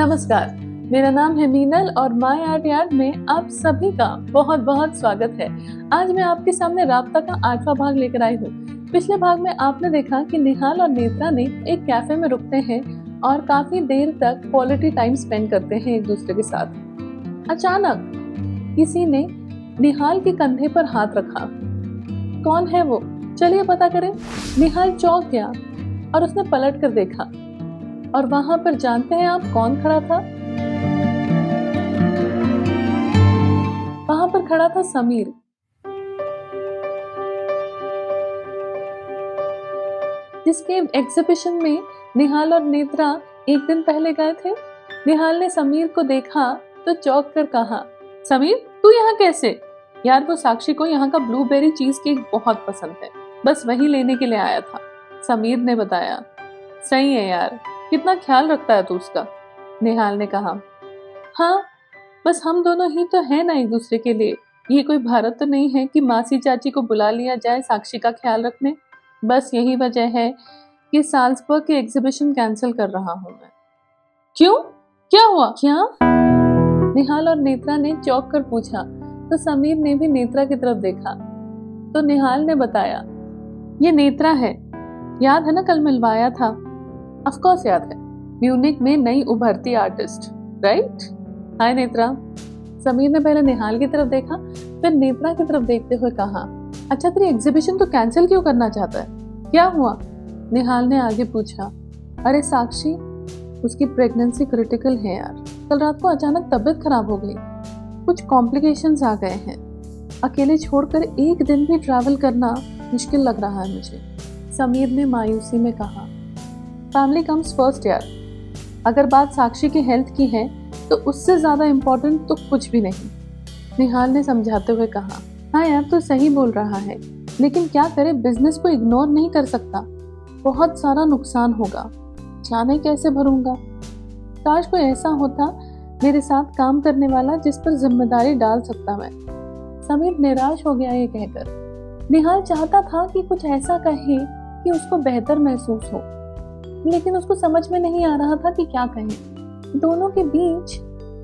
नमस्कार, मेरा नाम है मीनल और माय आर्ट यार्ड में आप सभी का बहुत बहुत स्वागत है। आज मैं आपके सामने राब्ता का 8वां भाग लेकर आई हूँ। पिछले भाग में आपने देखा कि निहाल और नेत्रा ने एक कैफे में रुकते हैं और काफी देर तक क्वालिटी टाइम स्पेंड करते हैं एक दूसरे के साथ। अचानक किसी ने निहाल के कंधे पर हाथ रखा। कौन है वो? चलिए पता करें। निहाल चौंक गया और उसने पलट कर देखा और वहां पर जानते हैं आप कौन खड़ा था? वहां पर खड़ा था समीर। जिसके एग्जीबिशन में निहाल और नेत्रा एक दिन पहले गए थे। निहाल ने समीर को देखा तो चौंक कर कहा, समीर तू यहाँ कैसे? यार वो साक्षी को यहाँ का ब्लूबेरी चीज केक बहुत पसंद है, बस वही लेने के लिए आया था, समीर ने बताया। सही है यार, कितना ख्याल रखता है तू उसका, निहाल ने कहा। हाँ, बस हम दोनों ही तो हैं ना एक दूसरे के लिए। ये कोई भारत तो नहीं है कि मासी चाची को बुला लिया जाए साक्षी का ख्याल रखने। बस यही वजह है कि साल्सबर्ग के एग्जीबिशन कैंसिल कर रहा हूँ मैं। क्यों? क्या हुआ? क्या? निहाल और नेत्रा ने चौंक कर पूछा तो समीर ने भी नेत्रा की तरफ देखा तो निहाल ने बताया, ये नेत्रा है, याद है ना कल मिलवाया था? ऑफ कोर्स याद है, म्यूनिक में नई उभरती आर्टिस्ट, राइट? हाय नेत्रा। समीर ने पहले निहाल की तरफ देखा फिर नेत्रा की तरफ देखते हुए कहा, अच्छा तेरी एग्जीबिशन तो कैंसिल क्यों करना चाहता है? क्या हुआ? निहाल ने आगे पूछा। अरे साक्षी, उसकी प्रेगनेंसी क्रिटिकल है यार। कल रात को अचानक तबीयत खराब हो गई, कुछ कॉम्प्लिकेशंस आ गए हैं। अकेले छोड़कर एक दिन भी ट्रैवल करना मुश्किल लग रहा है मुझे, समीर ने मायूसी में कहा। फैमिली कम्स फर्स्ट यार। अगर बात साक्षी की हेल्थ की है तो उससे ज्यादा इम्पोर्टेंट तो कुछ भी नहीं, निहाल ने समझाते हुए कहा। हाँ यार तू सही बोल रहा है, लेकिन क्या करे, बिजनेस को इग्नोर नहीं कर सकता, बहुत सारा नुकसान होगा, जाने कैसे भरूंगा। काश कोई ऐसा होता मेरे साथ काम करने वाला जिस पर जिम्मेदारी डाल सकता मैं। समीर निराश हो गया ये कहकर। निहाल चाहता था कि कुछ ऐसा कहे कि उसको बेहतर महसूस हो, लेकिन उसको समझ में नहीं आ रहा था कि क्या कहे। दोनों के बीच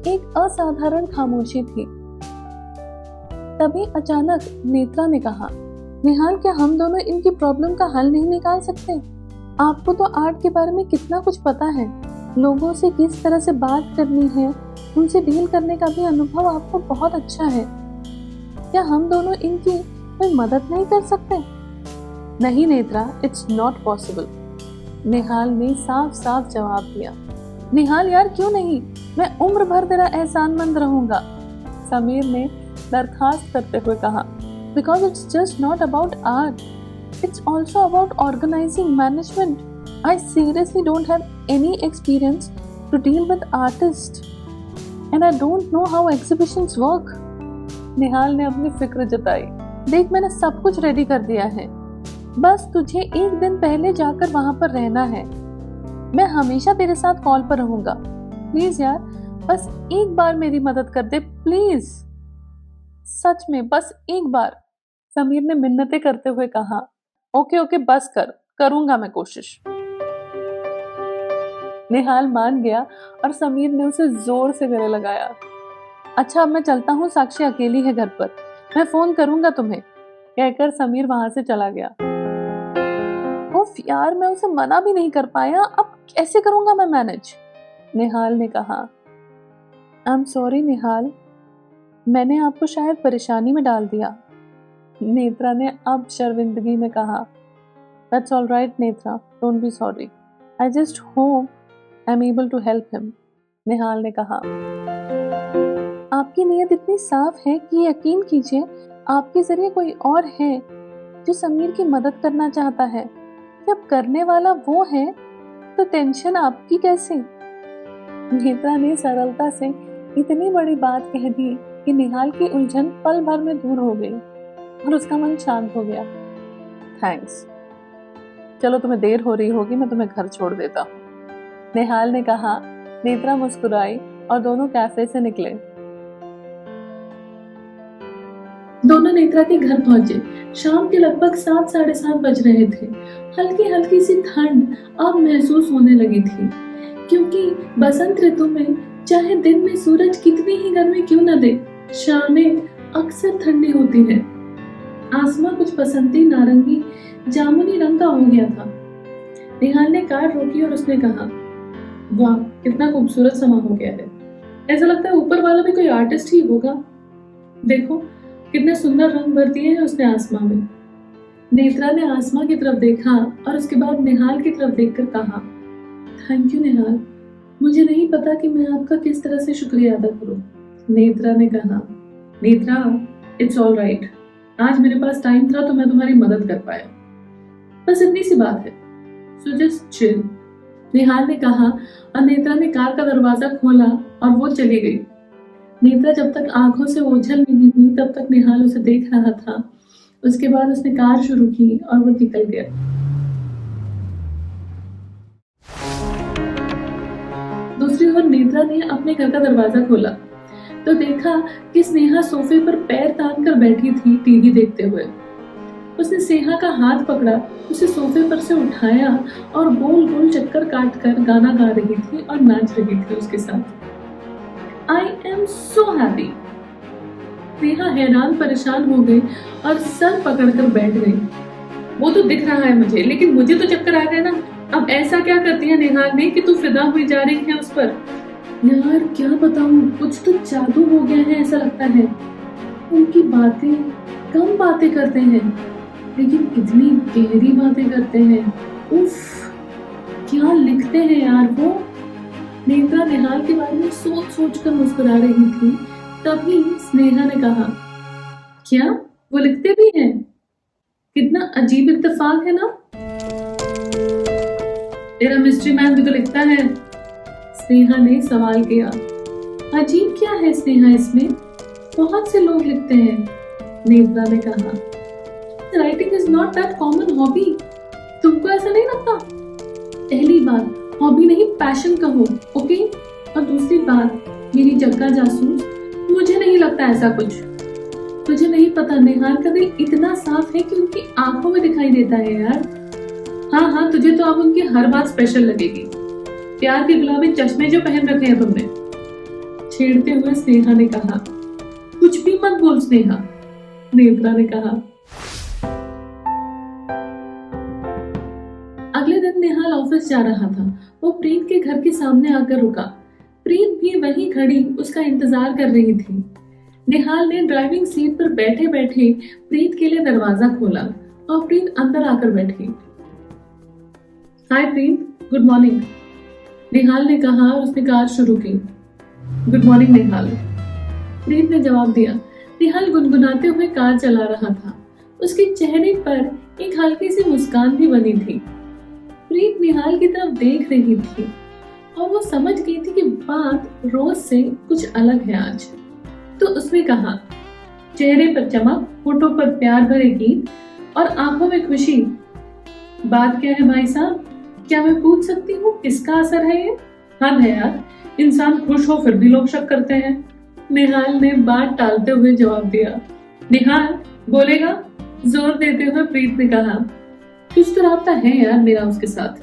एक असाधारण खामोशी थी। तभी अचानक नेत्रा ने कहा, निहाल क्या हम दोनों इनकी प्रॉब्लम का हल नहीं निकाल सकते? आपको तो आर्ट के बारे में कितना कुछ पता है, लोगों से किस तरह से बात करनी है, उनसे डील करने का भी अनुभव आपको बहुत अच्छा है। क्या हम दोनों इनकी कोई मदद नहीं कर सकते? नहीं नेत्रा, इट्स नॉट पॉसिबल, निहाल ने साफ साफ जवाब दिया। निहाल यार क्यों नहीं, मैं उम्र भर तेरा एहसानमंद रहूंगा, समीर ने दरखास्त करते हुए कहा। Because it's just not about art, it's also about organising management. I seriously don't have any experience to deal with artist and I don't know how exhibitions work, Nihal ने अपनी फिक्र जताई। देख मैंने सब कुछ रेडी कर दिया है, बस तुझे एक दिन पहले जाकर वहां पर रहना है। मैं हमेशा तेरे साथ कॉल पर रहूंगा, प्लीज यार बस एक बार मेरी मदद कर दे प्लीज, सच में बस एक बार, समीर ने मिन्नतें करते हुए कहा। ओके ओके बस करूंगा मैं कोशिश, निहाल मान गया और समीर ने उसे जोर से गले लगाया। अच्छा अब मैं चलता हूँ, साक्षी अकेली है घर पर, मैं फोन करूंगा तुम्हें, कहकर समीर वहां से चला गया। उफ यार मैं उसे मना भी नहीं कर पाया, अब कैसे करूंगा मैं मैनेज, निहाल ने कहा। आई एम सॉरी निहाल, मैंने आपको शायद परेशानी में डाल दिया, नेत्रा ने अब शर्मिंदगी में कहा। That's all right Netra, don't be sorry, I just hope I am able to help him, Nihal ने कहा। आपकी नीयत इतनी साफ है कि यकीन कीजिए आपके जरिए कोई और है जो समीर की मदद करना चाहता है। जब करने वाला वो है तो टेंशन आपकी कैसे? नेत्रा ने सरलता से इतनी बड़ी बात कह दी कि निहाल की उलझन पल भर में दूर हो गई और उसका मन शांत हो गया। थैंक्स, चलो तुम्हें देर हो रही होगी, मैं तुम्हें घर छोड़ देता हूँ, निहाल ने कहा। नेत्रा मुस्कुराई और दोनों कैफे से निकले। दोनों नेत्रा के घर पहुंचे। शाम के लगभग 7 साढ़े 7 बज रहे थे। हल्की हल्की सी ठंड अब महसूस होने लगी थी। क्योंकि बसंत ऋतु में चाहे दिन में सूरज कितनी ही गर्मी क्यों न दे, शामें अक्सर ठंडी होती है। आसमां कुछ बसंती नारंगी जामुनी रंग का हो गया था। निहाल ने कार रोकी और उसने कहा, वाह कितना खूबसूरत समा हो गया है। ऐसा लगता है ऊपर वाला भी कोई आर्टिस्ट ही होगा। देखो कितने सुंदर रंग भर दिए हैं उसने आसमां में। नेत्रा ने आसमां की तरफ देखा और उसके बाद निहाल की तरफ देखकर कहा, थैंक यू निहाल, मुझे नहीं पता कि मैं आपका किस तरह से शुक्रिया अदा करूं। नेत्रा ने कहा, नेत्रा इट्स ऑल राइट, आज मेरे पास टाइम था तो मैं तुम्हारी मदद कर पाया, बस इतनी सी बात है, सो जस्ट चिल। निहाल ने कहा और नेत्रा ने कार का दरवाजा खोला और वो चली गई। नेत्रा जब तक आंखों से ओझल नहीं हुई तब तक निहाल उसे देख रहा था। उसके बाद उसने कार शुरू की और वो निकल गया। दूसरी ओर नेत्रा ने अपने घर का दरवाजा खोला तो देखा कि स्नेहा सोफे पर पैर तान कर बैठी थी टीवी देखते हुए। उसने स्नेहा का हाथ पकड़ा, उसे सोफे पर से उठाया और गोल गोल चक्कर काट कर गाना गा रही थी और नाच रही थी उसके साथ। I am so happy. Sneha हैरान परेशान हो गई और सर पकड़कर बैठ गई। वो तो दिख रहा है मुझे, लेकिन मुझे तो चक्कर आ गया ना। अब ऐसा क्या करती है निहाल ने कि तू फिदा हुई जा रही है उस पर। यार क्या बताऊं, कुछ तो जादू हो गया है ऐसा लगता है। उनकी बातें कम बातें करते हैं लेकिन इतनी गहरी बातें करते हैं। उफ, क्या लिखते हैं यार वो। नेत्रा निहाल के बारे में सोच सोच कर मुस्कुरा रही थी। तभी स्नेहा ने कहा, क्या वो लिखते भी हैं? कितना अजीब इत्तेफाक है ना। तेरा मिस्ट्री मैन भी तो लिखता है, स्नेहा ने सवाल किया। अजीब क्या है स्नेहा इसमें, बहुत से लोग लिखते हैं, नेत्रा ने कहा। Writing is not that common hobby, तुमको ऐसा नहीं लगता? पहली बात, हॉबी नहीं पैशन कहो, ओके? और दूसरी बात, मेरी जग्गा जासूस, मुझे नहीं लगता ऐसा कुछ। तुझे नहीं पता निहाल का दिल इतना साफ है कि उनकी आंखों में दिखाई देता है यार। हाँ हाँ, तुझे तो अब उनकी हर बात स्पेशल लगेगी। प्यार के गुलाबी चश्मे जो पहन रखे हैं तुमने, छेड़ते हुए स्नेहा ने कहा। कुछ भी मत बोल स्नेहा, नेत्रा ने कहा। अगले दिन निहाल ऑफिस जा रहा था। वो प्रीत के घर के सामने आकर रुका। प्रीत भी वहीं खड़ी उसका इंतजार कर रही थी। निहाल ने ड्राइविंग सीट पर बैठे बैठे प्रीत के लिए दरवाजा खोला और प्रीत अंदर आकर बैठी। हाय प्रीत, गुड मॉर्निंग, निहाल ने कहा और उसने कार शुरू की। गुड मॉर्निंग निहाल, प्रीत ने जवाब दिया। निहाल गुनगुनाते हुए कार चला रहा था। उसके चेहरे पर एक हल्की सी मुस्कान भी बनी थी। प्रीत निहाल की तरफ देख रही थी और वो समझ गई थी कि बात रोज से कुछ अलग है आज। तो उसने कहा, चेहरे पर चमक, होठों पर प्यार भरे गीत और आंखों में खुशी। बात क्या है भाई साहब, क्या मैं पूछ सकती हूँ किसका असर है ये? हाँ है यार, इंसान खुश हो फिर भी लोग शक करते हैं, निहाल ने बात टालते हुए जवाब दिया। निहाल बोलेगा, जोर देते हुए प्रीत ने कहा। कुछ तो राब्ता है यार मेरा उसके साथ,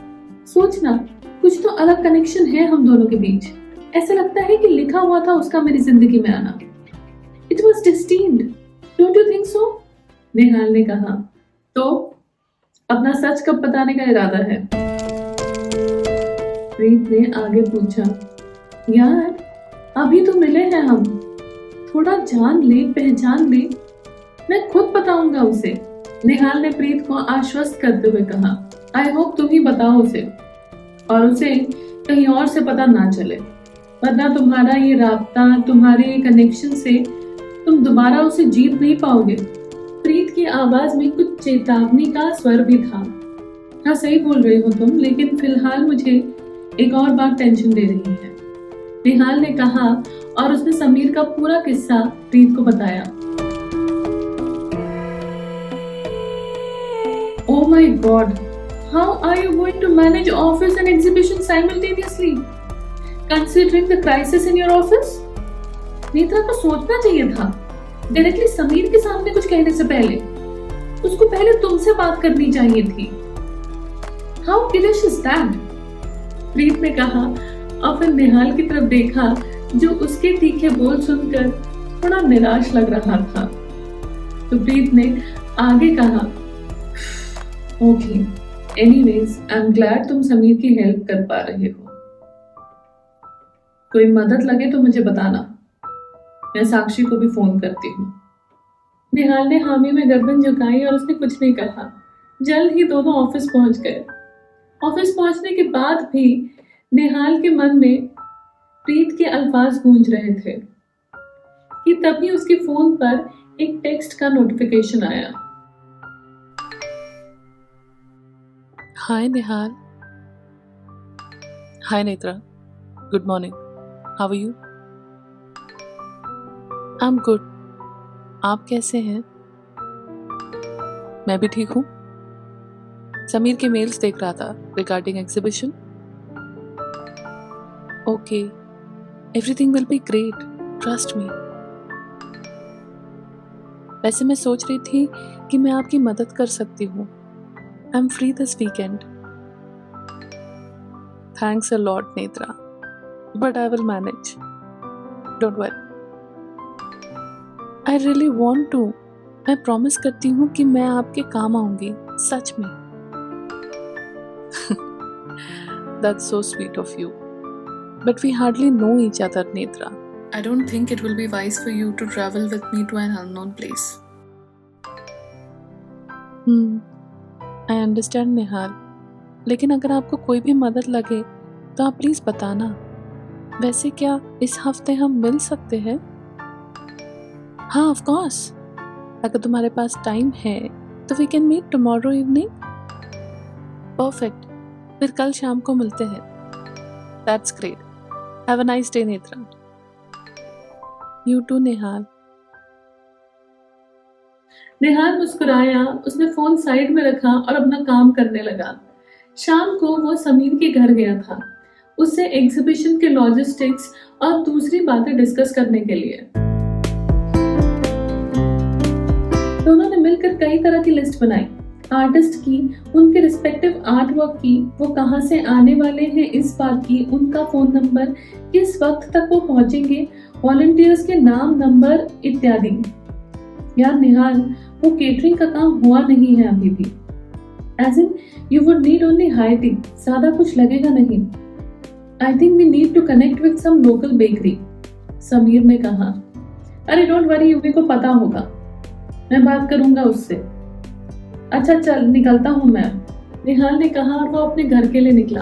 सोचना कुछ तो अलग कनेक्शन है हम दोनों के बीच। ऐसा लगता है कि लिखा हुआ था उसका मेरी जिंदगी में आना। It was destined, don't you think so? Nihal ने कहा। तो अपना सच कब बताने का इरादा है? प्रीत ने आगे पूछा। यार अभी तो मिले हैं हम, थोड़ा जान ले पहचान ले, मैं खुद बताऊंगा उसे, निहाल ने प्रीत को आश्वस्त करते हुए कहा। आई होप तुम ही बताओ उसे और उसे कहीं और से पता ना चले, वरना तुम्हारा ये राब्ता, तुम्हारे ये कनेक्शन से तुम दोबारा उसे जीत नहीं पाओगे। प्रीत की आवाज में कुछ चेतावनी का स्वर भी था। हाँ सही बोल रही हो तुम, लेकिन फिलहाल मुझे एक और बात टेंशन दे रही है, निहाल ने कहा और उसने समीर का पूरा किस्सा प्रीत को बताया। Oh my God, how are you going to manage office and exhibition simultaneously? Considering the crisis in your office? Netra को सोचना चाहिए था डायरेक्टली समीर के सामने कुछ कहने से पहले। उसको पहले तुमसे बात करनी चाहिए थी। How foolish is that? प्रीत ने कहा और फिर निहाल की तरफ देखा जो उसके तीखे बोल सुनकर थोड़ा निराश लग रहा था। तो प्रीत ने आगे कहा, okay, anyways I am glad तुम समीर की हेल्प कर पा रहे हो। कोई मदद लगे तो मुझे बताना, मैं साक्षी को भी फोन करती हूँ। निहाल ने हामी में गर्दन झुकाई और उसने कुछ नहीं कहा। जल्द ही दोनों ऑफिस पहुंच गए। ऑफिस पहुंचने के बाद भी निहाल के मन में प्रीत के अल्फाज गूंज रहे थे कि तभी उसके फोन पर एक टेक्स्ट का नोटिफिकेशन आया। Hi Nihal. Hi Netra, good morning, how are you? I am good, आप कैसे हैं? मैं भी ठीक हूँ। समीर के मेल्स देख रहा था regarding exhibition. Okay, everything will be great, trust me. वैसे मैं सोच रही थी कि मैं आपकी मदद कर सकती हूँ। I am free this weekend. Thanks a lot Netra, but I will manage, don't worry. I really want to. मैं प्रॉमिस करती हूँ कि मैं आपके काम आऊंगी, सच में। That's so sweet of you. But we hardly know each other, Netra. I don't think it will be wise for you to travel with me to an unknown place. I understand, Nihal. लेकिन अगर आपको कोई भी मदद लगे तो आप please बताना। वैसे क्या इस हफ्ते हम मिल सकते हैं? हाँ, ऑफ कोर्स। अगर तुम्हारे पास टाइम है तो we can meet tomorrow evening. Perfect, फिर कल शाम को मिलते हैं। That's great. Have a nice day Netra. You too Nihal. Nihal मुस्कुराया, उसने फोन साइड में रखा और अपना काम करने लगा। शाम को वो समीर के घर गया था, उससे एग्जीबिशन के लॉजिस्टिक्स और दूसरी बातें डिस्कस करने के लिए। दोनों ने मिलकर कई तरह की लिस्ट बनाई, आर्टिस्ट की, उनके रिस्पेक्टिव आर्ट वर्क की, वो कहाँ से आने वाले हैं इस बात की, उनका फोन नंबर, किस वक्त तक वो पहुंचेंगे, वॉलंटियर्स के नाम, नंबर इत्यादि। यार निहाल, वो केटरिंग का काम हुआ नहीं है अभी भी। As in, you would need only high tea, ज्यादा कुछ लगेगा नहीं। I think we need to connect with some local bakery, Sameer ने कहा। अरे डोंट वरी, मेरे को पता होगा, मैं बात करूंगा उससे। अच्छा चल, निकलता हूँ मैं, निहाल ने कहा और वो अपने घर के लिए निकला।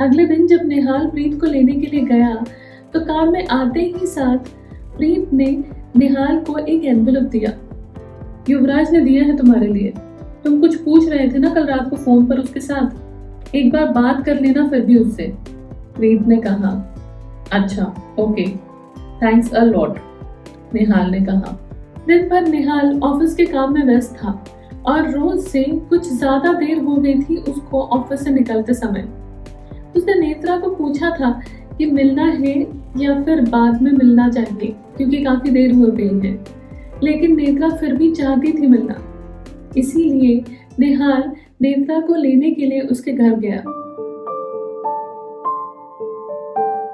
अगले दिन जब निहाल प्रीत को लेने के लिए गया तो कार में आते ही साथ प्रीत ने निहाल को एक एनवेलप दिया। युवराज ने दिया है तुम्हारे लिए, तुम कुछ पूछ रहे थे ना कल रात को फोन पर उसके साथ, एक बार बात कर लेना फिर भी उससे, प्रीत ने कहा। अच्छा ओके, थैंक्स अ लॉट, निहाल ने कहा। दिन भर निहाल ऑफिस के काम में व्यस्त था और रोज से कुछ ज्यादा देर हो गई थी उसको ऑफिस से निकलते समय। उसने नेत्रा को पूछा था कि मिलना है या फिर बाद में मिलना चाहिए क्योंकि काफी देर हो गई है, लेकिन नेत्रा फिर भी चाहती थी मिलना, इसीलिए निहाल नेत्रा को लेने के लिए उसके घर गया।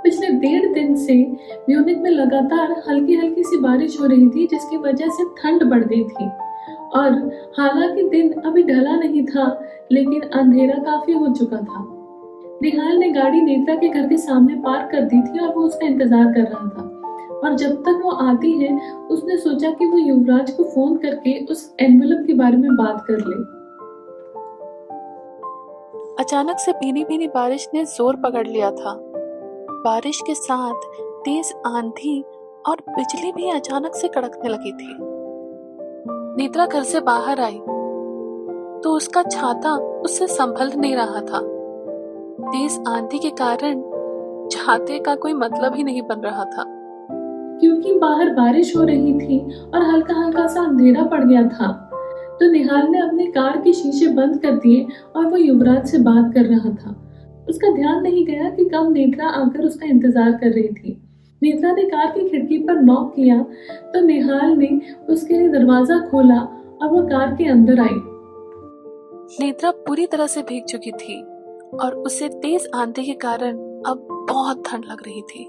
पिछले 1.5 दिन से म्यूनिख में लगातार हल्की हल्की सी बारिश हो रही थी, जिसकी वजह से ठंड बढ़ गई थी और हालांकि दिन अभी ढला नहीं था लेकिन अंधेरा काफी हो चुका था। निहाल ने गाड़ी नेत्रा के घर के सामने पार्क कर दी थी और वो उसका इंतजार कर रहा था, और जब तक वो आती है उसने सोचा कि वो युवराज को फोन करके उस एनवेलप के बारे में बात कर ले। अचानक से भीनी भीनी बारिश ने जोर पकड़ लिया था। बारिश के साथ तेज आंधी और बिजली भी अचानक से कड़कने लगी थी। नेत्रा घर से बाहर आई तो उसका छाता उससे संभल नहीं रहा था। तेज आंधी के कारण छाते का कोई मतलब ही नहीं बन रहा था। क्योंकि बाहर बारिश हो रही थी और हल्का हल्का सा अंधेरा पड़ गया था, तो निहाल ने अपने कार के शीशे बंद कर दिए और वो युवराज से बात कर रहा था। उसका ध्यान नहीं गया कि कब नेत्रा आकर उसका इंतजार कर रही थी। नेत्रा ने कार की खिड़की पर नॉक किया तो निहाल ने उसके लिए दरवाजा खोला और वो कार के अंदर आई। नेत्रा पूरी तरह से भीग चुकी थी और उसे तेज आंधी के कारण अब बहुत ठंड लग रही थी।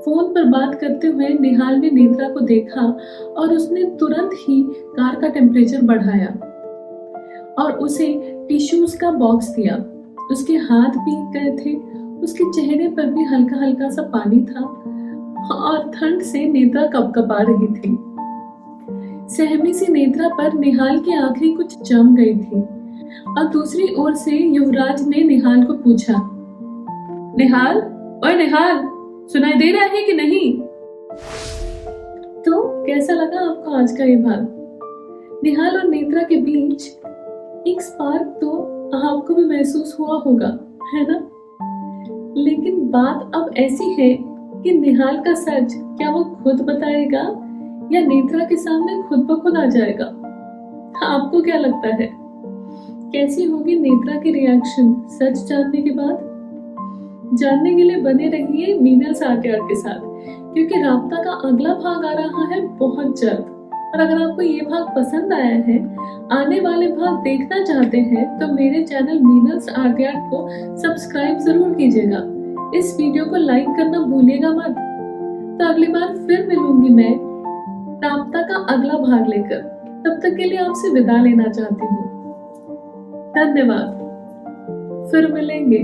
फोन पर बात करते हुए निहाल ने नेत्रा को देखा और उसने तुरंत ही कार का टेम्परेचर बढ़ाया और उसे टिश्यूज का बॉक्स दिया। उसके हाथ भीग गए थे, उसके चेहरे पर भी हल्का हल्का सा पानी था और ठंड से नेत्रा कपकपा रही थी। सहमी सी नेत्रा पर निहाल की आंखें कुछ जम गई थी और दूसरी ओर से युवराज ने निहाल को पूछा, निहाल, ओए निहाल, सुनाई दे रहा है कि नहीं? तो कैसा लगा आपको आज का ये भाग? निहाल और नेत्रा के बीच एक स्पार्क तो आपको भी महसूस हुआ होगा, है ना? लेकिन बात अब ऐसी है कि निहाल का सच क्या वो खुद बताएगा या नेत्रा के सामने खुद ब खुद आ जाएगा? आपको क्या लगता है? कैसी होगी नेत्रा की रिएक्शन सच जानने के बाद? जानने के लिए बने रहिए मीनल्स आर्ट के साथ, क्योंकि राब्ता का अगला भाग आ रहा है बहुत जल्द। और अगर आपको ये भाग पसंद आया है, आने वाले भाग देखना चाहते हैं, तो मेरे चैनल मीनल्स आर्ट को सब्सक्राइब जरूर कीजिएगा। इस वीडियो को लाइक करना भूलिएगा मत। तो अगली बार फिर मिलूंगी मैं राब्ता का अगला भाग लेकर। तब तक के लिए आपसे विदा लेना चाहती हूँ। धन्यवाद, फिर मिलेंगे।